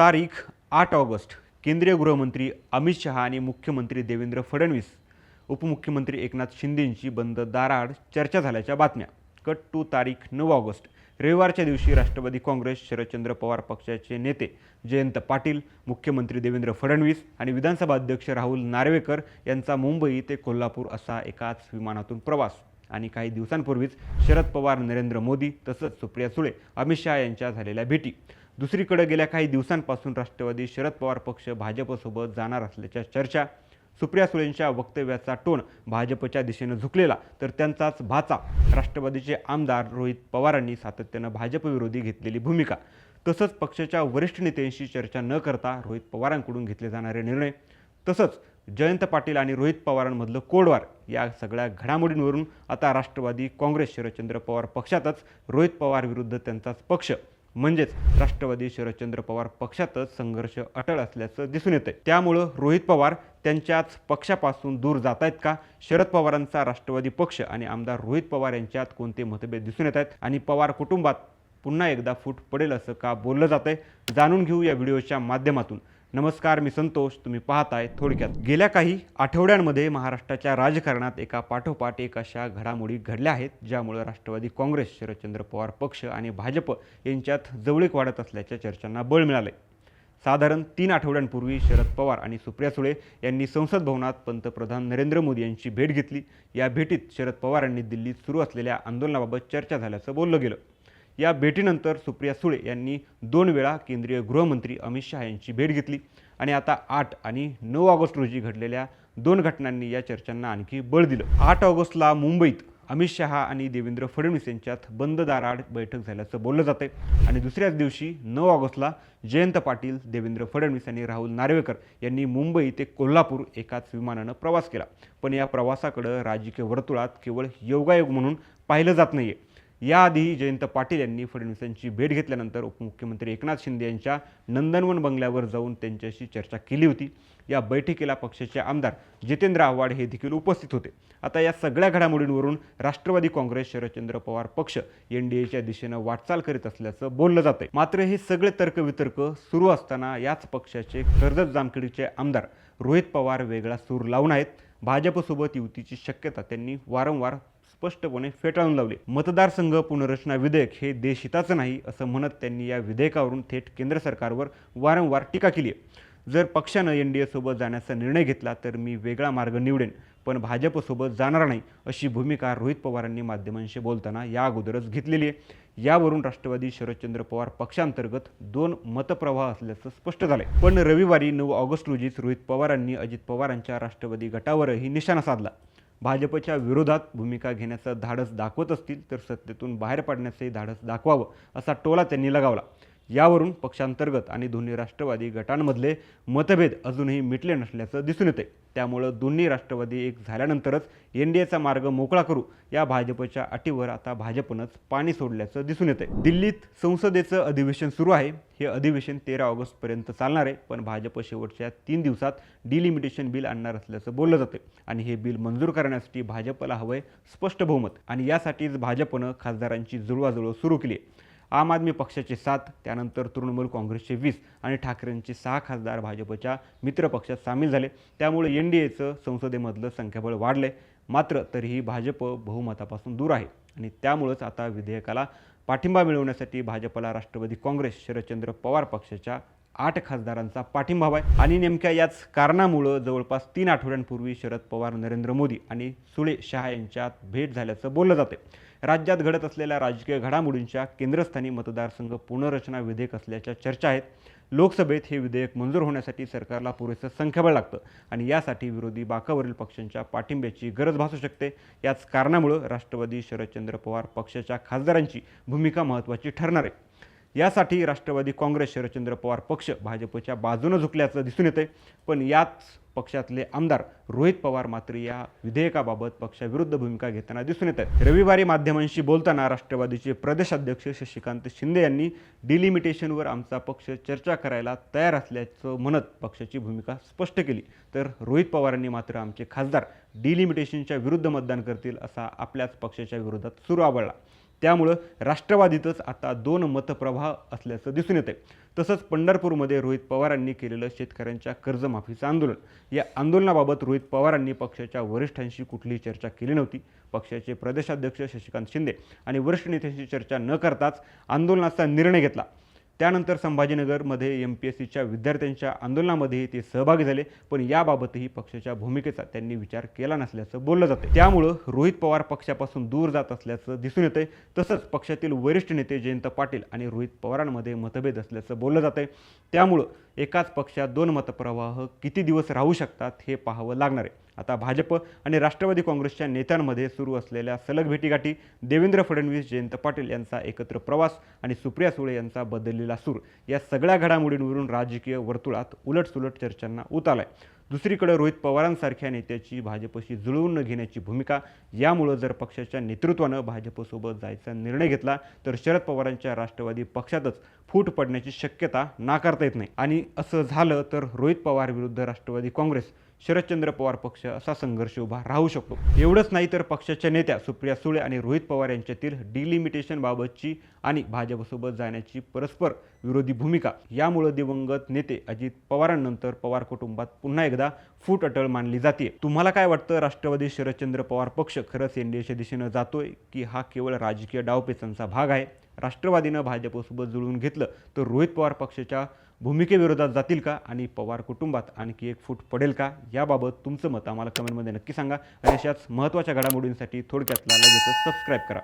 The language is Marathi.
तारीख 8 ऑगस्ट. केंद्रीय गृहमंत्री अमित शहा आणि मुख्यमंत्री देवेंद्र फडणवीस, उपमुख्यमंत्री एकनाथ शिंदेंची बंद दाराआड चर्चा झाल्याच्या बातम्या. कट टू तारीख 9 ऑगस्ट. रविवारच्या दिवशी राष्ट्रवादी काँग्रेस शरदचंद्र पवार पक्षाचे नेते जयंत पाटील, मुख्यमंत्री देवेंद्र फडणवीस आणि विधानसभा अध्यक्ष राहुल नार्वेकर यांचा मुंबई ते कोल्हापूर असा एकाच विमानातून प्रवास. आणि काही दिवसांपूर्वीच शरद पवार, नरेंद्र मोदी तसंच सुप्रिया सुळे, अमित शहा यांच्या झालेल्या भेटी. दुसरीकडे गेल्या काही दिवसांपासून राष्ट्रवादी शरद पवार पक्ष भाजपसोबत जाणार असल्याच्या चर्चा. सुप्रिया सुळेंच्या वक्तव्याचा टोन भाजपच्या दिशेने झुकलेला, तर त्यांचाच भाचा राष्ट्रवादीचे आमदार रोहित पवारांनी सातत्यानं भाजपविरोधी घेतलेली भूमिका. तसंच पक्षाच्या वरिष्ठ नेत्यांशी चर्चा न करता रोहित पवारांकडून घेतले जाणारे निर्णय, तसंच जयंत पाटील आणि रोहित पवारांमधलं कोडवार, या सगळ्या घडामोडींवरून आता राष्ट्रवादी काँग्रेस शरदचंद्र पवार पक्षातच रोहित पवार विरुद्ध त्यांचाच पक्ष म्हणजेच राष्ट्रवादी शरदचंद्र पवार पक्षातच संघर्ष अटळ असल्याचं दिसून येतंय. त्यामुळं रोहित पवार त्यांच्याच पक्षापासून दूर जात आहेत का? शरद पवारांचा राष्ट्रवादी पक्ष आणि आमदार रोहित पवार यांच्यात कोणते मतभेद दिसून येत आहेत आणि पवार कुटुंबात पुन्हा एकदा फूट पडेल असं का बोललं जातंय? जाणून घेऊ या व्हिडिओच्या माध्यमातून. नमस्कार, मी संतोष. तुम्ही पाहताय थोडक्यात. गेल्या काही आठवड्यांमध्ये महाराष्ट्राच्या राजकारणात एका पाठोपाठ एक अशा घडामोडी घडल्या आहेत, ज्यामुळे राष्ट्रवादी काँग्रेस शरदचंद्र पवार पक्ष आणि भाजप यांच्यात जवळीक वाढत असल्याच्या चर्चांना बळ मिळाले. साधारण 3 आठवड्यांपूर्वी शरद पवार आणि सुप्रिया सुळे यांनी संसद भवनात पंतप्रधान नरेंद्र मोदी यांची भेट घेतली. या भेटीत शरद पवारांनी दिल्लीत सुरू असलेल्या आंदोलनाबाबत चर्चा झाल्याचं बोललं गेलं. या भेटीनंतर सुप्रिया सुळे यांनी 2 वेळा केंद्रीय गृहमंत्री अमित शहा यांची भेट घेतली आणि आता 8 आणि 9 ऑगस्ट रोजी घडलेल्या 2 घटनांनी या चर्चांना आणखी बळ दिलं. 8 ऑगस्टला मुंबईत अमित शहा आणि देवेंद्र फडणवीस यांच्यात बंद दाराआड बैठक झाल्याचं बोललं जाते आणि दुसऱ्याच दिवशी 9 ऑगस्टला जयंत पाटील, देवेंद्र फडणवीस आणि राहुल नार्वेकर यांनी मुंबई ते कोल्हापूर एकाच विमानानं प्रवास केला. पण या प्रवासाकडे राजकीय वर्तुळात केवळ योगायोग म्हणून पाहिलं जात नाहीये. याआधी जयंत पाटील यांनी फडणवीसांची भेट घेतल्यानंतर उपमुख्यमंत्री एकनाथ शिंदे यांच्या नंदनवन बंगल्यावर जाऊन त्यांच्याशी चर्चा केली होती. या बैठकीला पक्षाचे आमदार जितेंद्र आव्हाड हे देखील उपस्थित होते. आता या सगळ्या घडामोडींवरून राष्ट्रवादी काँग्रेस शरदचंद्र पवार पक्ष एनडीएच्या दिशेनं वाटचाल करीत असल्याचं बोललं जातंय. मात्र हे सगळे तर्कवितर्क सुरू असताना याच पक्षाचे कर्जत जामखेडचे आमदार रोहित पवार वेगळा सूर लावून आहेत. भाजपसोबत युतीची शक्यता त्यांनी वारंवार स्पष्टपणे फेटाळून लावले. मतदारसंघ पुनर्रचना विधेयक हे देशहिताचं नाही असं म्हणत त्यांनी या विधेयकावरून थेट केंद्र सरकारवर वारंवार टीका केली आहे. जर पक्षानं एनडीएसोबत जाण्याचा निर्णय घेतला तर मी वेगळा मार्ग निवडेन, पण भाजपसोबत जाणार नाही, अशी भूमिका रोहित पवारांनी माध्यमांशी बोलताना या अगोदरच घेतलेली आहे. यावरून राष्ट्रवादी शरदचंद्र पवार पक्षांतर्गत 2 मतप्रवाह असल्याचं स्पष्ट झालंय. पण रविवारी 9 ऑगस्ट रोजीच रोहित पवारांनी अजित पवारांच्या राष्ट्रवादी गटावरही निशाणा साधला. भाजपच्या विरोधात भूमिका घेण्याचं धाडस दाखवत असतील तर सत्तेतून बाहेर पडण्याचंही धाडस दाखवावं, असा टोला त्यांनी लगावला. यावरून पक्षांतर्गत आणि दोन्ही राष्ट्रवादी गटांमधले मतभेद अजूनही मिटले नसल्याचं दिसून येते. त्यामुळं दोन्ही राष्ट्रवादी एक झाल्यानंतरच एनडीएचा मार्ग मोकळा करू, या भाजपच्या अटीवर आता भाजपनंच पाणी सोडल्याचं दिसून येते. दिल्लीत संसदेचं अधिवेशन सुरू आहे. हे अधिवेशन 13 ऑगस्टपर्यंत चालणार आहे. पण भाजप शेवटच्या 3 दिवसात डिलिमिटेशन बिल आणणार असल्याचं बोललं जाते आणि हे बिल मंजूर करण्यासाठी भाजपला हवंय स्पष्ट बहुमत. आणि यासाठीच भाजपनं खासदारांची जुळवाजुळव सुरू केली आहे. आम आदमी पक्षाचे 7, त्यानंतर तृणमूल काँग्रेसचे 20 आणि ठाकरेंचे 6 खासदार भाजपच्या मित्रपक्षात सामील झाले. त्यामुळे एनडीएचं संसदेमधलं संख्याबळ वाढलंय. मात्र तरीही भाजप बहुमतापासून दूर आहे आणि त्यामुळंच आता विधेयकाला पाठिंबा मिळवण्यासाठी भाजपला राष्ट्रवादी काँग्रेस शरदचंद्र पवार पक्षाच्या 8 खासदारांचा पाठिंबा हवा आहे. आणि नेमक्या याच कारणामुळं जवळपास 3 आठवड्यांपूर्वी शरद पवार, नरेंद्र मोदी आणि सुळे, शहा यांच्यात भेट झाल्याचं बोललं जाते. राज्यात घडत असलेल्या राजकीय घडामोडींच्या केंद्रस्थानी मतदारसंघ पुनर्रचना विधेयक असल्याच्या चर्चा आहेत. लोकसभेत हे विधेयक मंजूर होण्यासाठी सरकारला पुरेसं संख्याबळ लागतं आणि यासाठी विरोधी बाकावरील पक्षांच्या पाठिंब्याची गरज भासू शकते. याच कारणामुळं राष्ट्रवादी शरदचंद्र पवार पक्षाच्या खासदारांची भूमिका महत्त्वाची ठरणार आहे. यासाठी राष्ट्रवादी काँग्रेस शरदचंद्र पवार पक्ष भाजपच्या बाजूने झुकल्याचं दिसून येते. पण याच पक्षातले आमदार रोहित पवार मात्र या विधेयकाबाबत पक्षाविरुद्ध भूमिका घेताना दिसून येत आहेत. रविवारी माध्यमांशी बोलताना राष्ट्रवादीचे प्रदेशाध्यक्ष शशिकांत शिंदे यांनी डिलिमिटेशनवर आमचा पक्ष चर्चा करायला तयार असल्याचं म्हणत पक्षाची भूमिका स्पष्ट केली. तर रोहित पवारांनी मात्र आमचे खासदार डिलिमिटेशनच्या विरुद्ध मतदान करतील असा आपल्याच पक्षाच्या विरोधात सूर आबळला. त्यामुळं राष्ट्रवादीतच आता 2 मतप्रवाह असल्याचं दिसून येतंय. तसंच पंढरपूरमध्ये रोहित पवारांनी केलेलं शेतकऱ्यांच्या कर्जमाफीचं आंदोलन, या आंदोलनाबाबत रोहित पवारांनी पक्षाच्या वरिष्ठांशी कुठलीही चर्चा केली नव्हती. पक्षाचे प्रदेशाध्यक्ष शशिकांत शिंदे आणि वरिष्ठ नेत्यांशी चर्चा न करताच आंदोलनाचा निर्णय घेतला. त्यानंतर संभाजीनगरमध्ये MPSCच्या विद्यार्थ्यांच्या आंदोलनामध्येही ते सहभागी झाले, पण याबाबतही पक्षाच्या भूमिकेचा त्यांनी विचार केला नसल्याचं बोललं जातं. त्यामुळं रोहित पवार पक्षापासून दूर जात असल्याचं दिसून येतंय. तसंच पक्षातील वरिष्ठ नेते जयंत पाटील आणि रोहित पवारांमध्ये मतभेद असल्याचं बोललं जातंय. त्यामुळं एकाच पक्षात 2 मतप्रवाह किती दिवस राहू शकतात हे पाहावं लागणार आहे. आता भाजप आणि राष्ट्रवादी काँग्रेसच्या नेत्यांमध्ये सुरू असलेल्या सलग भेटीगाठी, देवेंद्र फडणवीस, जयंत पाटील यांचा एकत्र प्रवास आणि सुप्रिया सुळे यांचा बदललेला सूर, या सगळ्या घडामोडींवरून राजकीय वर्तुळात उलटसुलट चर्चांना ऊत आलाय. दुसरीकडे रोहित पवारांसारख्या नेत्याची भाजपशी जुळवून न घेण्याची भूमिका, यामुळं जर पक्षाच्या नेतृत्वानं भाजपसोबत जायचा निर्णय घेतला तर शरद पवारांच्या राष्ट्रवादी पक्षातच फूट पडण्याची शक्यता नाकारता येत नाही. आणि असं झालं तर रोहित पवार विरुद्ध राष्ट्रवादी काँग्रेस, शरदचंद्र पवार पक्ष असा संघर्ष उभा राहू शकतो. एवढंच नाही तर पक्षाच्या नेत्या सुप्रिया सुळे आणि रोहित पवार यांच्यातील डिलिमिटेशनबाबतची आणि भाजपसोबत जाण्याची परस्पर विरोधी भूमिका, यामुळे दिवंगत नेते अजित पवारांनंतर पवार कुटुंबात पुन्हा एकदा फूट अटळ मानली जाते. तुम्हाला काय वाटतं? राष्ट्रवादी शरदचंद्र पवार पक्ष खरंच NDAच्या दिशेनं जातोय की हा केवळ राजकीय डावपेचांचा भाग आहे? राष्ट्रवादीनं भाजपसोबत जुळवून घेतलं तर रोहित पवार पक्षाच्या भूमिकेविरोधात जातील का आणि पवार कुटुंबात आणखी एक फूट पडेल का? याबाबत तुमचं मत आम्हाला कमेंटमध्ये नक्की सांगा आणि अशाच महत्त्वाच्या घडामोडींसाठी थोडक्यातला लगेचच सबस्क्राईब करा.